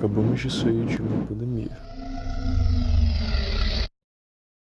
Acabamos de sair de uma pandemia.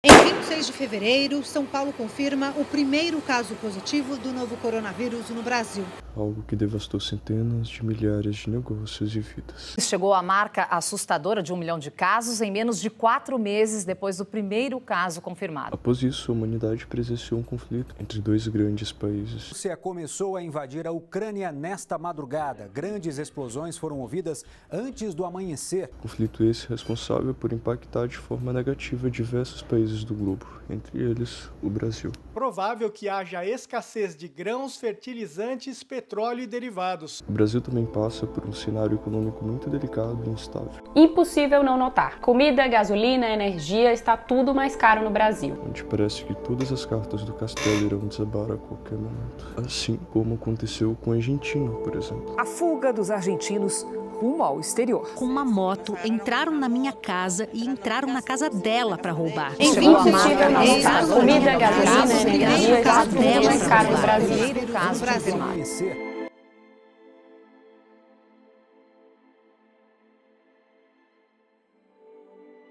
Em 26 de fevereiro, São Paulo confirma o primeiro caso positivo do novo coronavírus no Brasil. Algo que devastou centenas de milhares de negócios e vidas. Chegou à marca assustadora de 1 milhão de casos em menos de 4 meses depois do primeiro caso confirmado. Após isso, a humanidade presenciou um conflito entre dois grandes países. A Rússia começou a invadir a Ucrânia nesta madrugada. Grandes explosões foram ouvidas antes do amanhecer. Conflito esse responsável por impactar de forma negativa diversos países do globo, entre eles o Brasil. Provável que haja escassez de grãos, fertilizantes, petróleo e derivados. O Brasil também passa por um cenário econômico muito delicado e instável. Impossível não notar. Comida, gasolina, energia, está tudo mais caro no Brasil. Onde parece que todas as cartas do castelo irão desabar a qualquer momento. Assim como aconteceu com a Argentina, por exemplo. A fuga dos argentinos rumo ao exterior. Com uma moto, entraram na minha casa e entraram na casa dela para roubar. Em Chegou a 26 de marca fevereiro, assustadora. Comida, gasolina, energia, está tudo mais caro no Brasil. Primeiro caso confirmado. Amanhecer.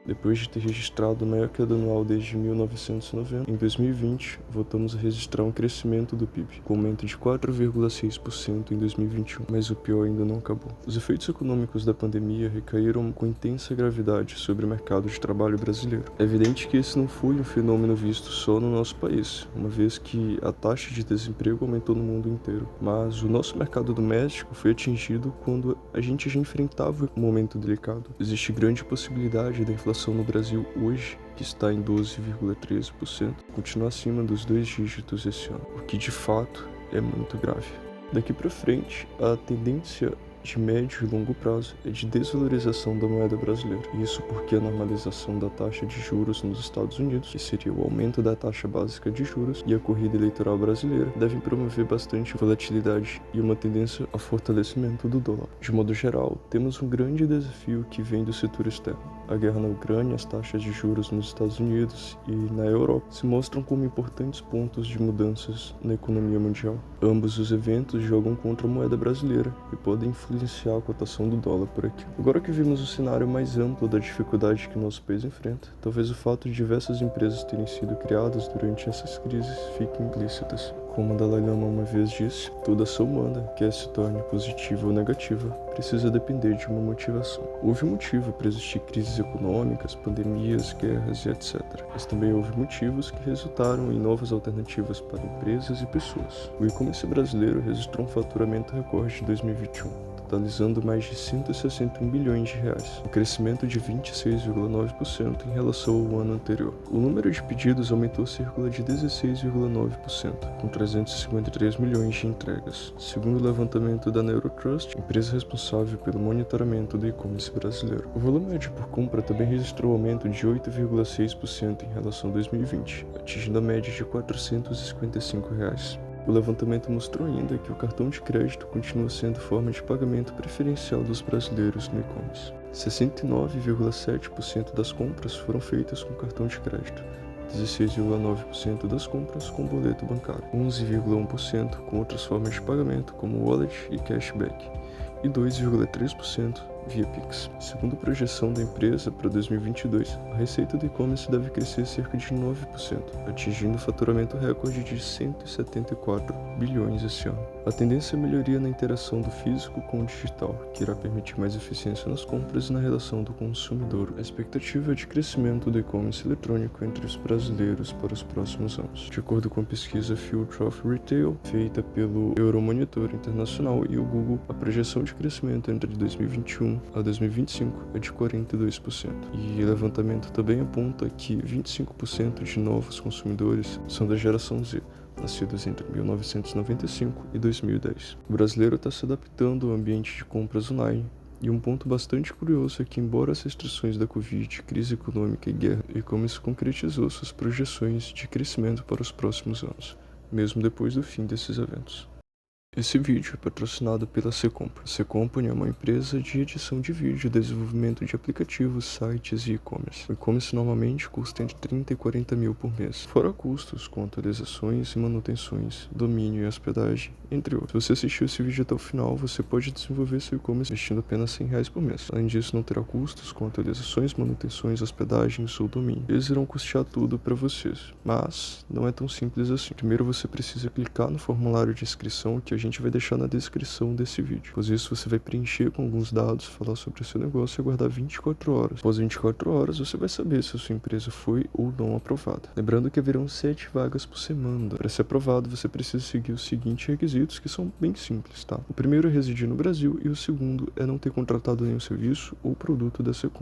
Depois de ter registrado a maior queda anual desde 1990, em 2020, voltamos a registrar um crescimento do PIB, com aumento de 4,6% em 2021, mas o pior ainda não acabou. Os efeitos econômicos da pandemia recaíram com intensa gravidade sobre o mercado de trabalho brasileiro. É evidente que esse não foi um fenômeno visto só no nosso país, uma vez que a taxa de desemprego aumentou no mundo inteiro, mas o nosso mercado doméstico foi atingido quando a gente já enfrentava um momento delicado. Existe grande possibilidade da inflação no Brasil hoje, que está em 12,13%, continua acima dos 2 dígitos esse ano, o que de fato é muito grave. Daqui para frente, a tendência de médio e longo prazo é de desvalorização da moeda brasileira. Isso porque a normalização da taxa de juros nos Estados Unidos, que seria o aumento da taxa básica de juros, e a corrida eleitoral brasileira devem promover bastante volatilidade e uma tendência ao fortalecimento do dólar. De modo geral, temos um grande desafio que vem do setor externo. A guerra na Ucrânia, as taxas de juros nos Estados Unidos e na Europa se mostram como importantes pontos de mudanças na economia mundial. Ambos os eventos jogam contra a moeda brasileira e podem influenciar a cotação do dólar por aqui. Agora que vimos o cenário mais amplo da dificuldade que nosso país enfrenta, talvez o fato de diversas empresas terem sido criadas durante essas crises fique implícitas. Como Dalai Lama uma vez disse, toda ação humana, quer se torne positiva ou negativa, precisa depender de uma motivação. Houve motivo para existir crises econômicas, pandemias, guerras e etc. Mas também houve motivos que resultaram em novas alternativas para empresas e pessoas. O e-commerce brasileiro registrou um faturamento recorde em 2021. Totalizando mais de 161 bilhões de reais, um crescimento de 26,9% em relação ao ano anterior. O número de pedidos aumentou cerca de 16,9%, com 353 milhões de entregas, segundo o levantamento da Neurotrust, empresa responsável pelo monitoramento do e-commerce brasileiro. O volume médio por compra também registrou aumento de 8,6% em relação a 2020, atingindo a média de R$ 455. O levantamento mostrou ainda que o cartão de crédito continua sendo forma de pagamento preferencial dos brasileiros no e-commerce. 69,7% das compras foram feitas com cartão de crédito, 16,9% das compras com boleto bancário, 11,1% com outras formas de pagamento como wallet e cashback, e 2,3% via Pix. Segundo a projeção da empresa para 2022, a receita do e-commerce deve crescer cerca de 9%, atingindo o faturamento recorde de 174 bilhões esse ano. A tendência é a melhoria na interação do físico com o digital, que irá permitir mais eficiência nas compras e na relação do consumidor. A expectativa é de crescimento do e-commerce eletrônico entre os brasileiros para os próximos anos. De acordo com a pesquisa Future of Retail, feita pelo Euromonitor Internacional e o Google, a projeção de crescimento entre 2021 a 2025 é de 42%. E o levantamento também aponta que 25% de novos consumidores são da geração Z, nascidos entre 1995 e 2010. O brasileiro está se adaptando ao ambiente de compras online, e um ponto bastante curioso é que, embora as restrições da Covid, crise econômica e guerra, o e-commerce concretizou suas projeções de crescimento para os próximos anos, mesmo depois do fim desses eventos. Esse vídeo é patrocinado pela C-Company. A C-Company é uma empresa de edição de vídeo, desenvolvimento de aplicativos, sites e e-commerce. O e-commerce normalmente custa entre 30 e 40 mil por mês, fora custos com atualizações e manutenções, domínio e hospedagem, entre outros. Se você assistiu esse vídeo até o final, você pode desenvolver seu e-commerce investindo apenas R$100 por mês. Além disso, não terá custos com atualizações, manutenções, hospedagens ou domínio. Eles irão custear tudo para vocês, mas não é tão simples assim. Primeiro você precisa clicar no formulário de inscrição que a gente vai deixar na descrição desse vídeo. Após isso, você vai preencher com alguns dados, falar sobre o seu negócio e aguardar 24 horas. Após 24 horas, você vai saber se a sua empresa foi ou não aprovada. Lembrando que haverão 7 vagas por semana. Para ser aprovado, você precisa seguir os seguintes requisitos, que são bem simples, tá? O primeiro é residir no Brasil e o segundo é não ter contratado nenhum serviço ou produto da C-Company.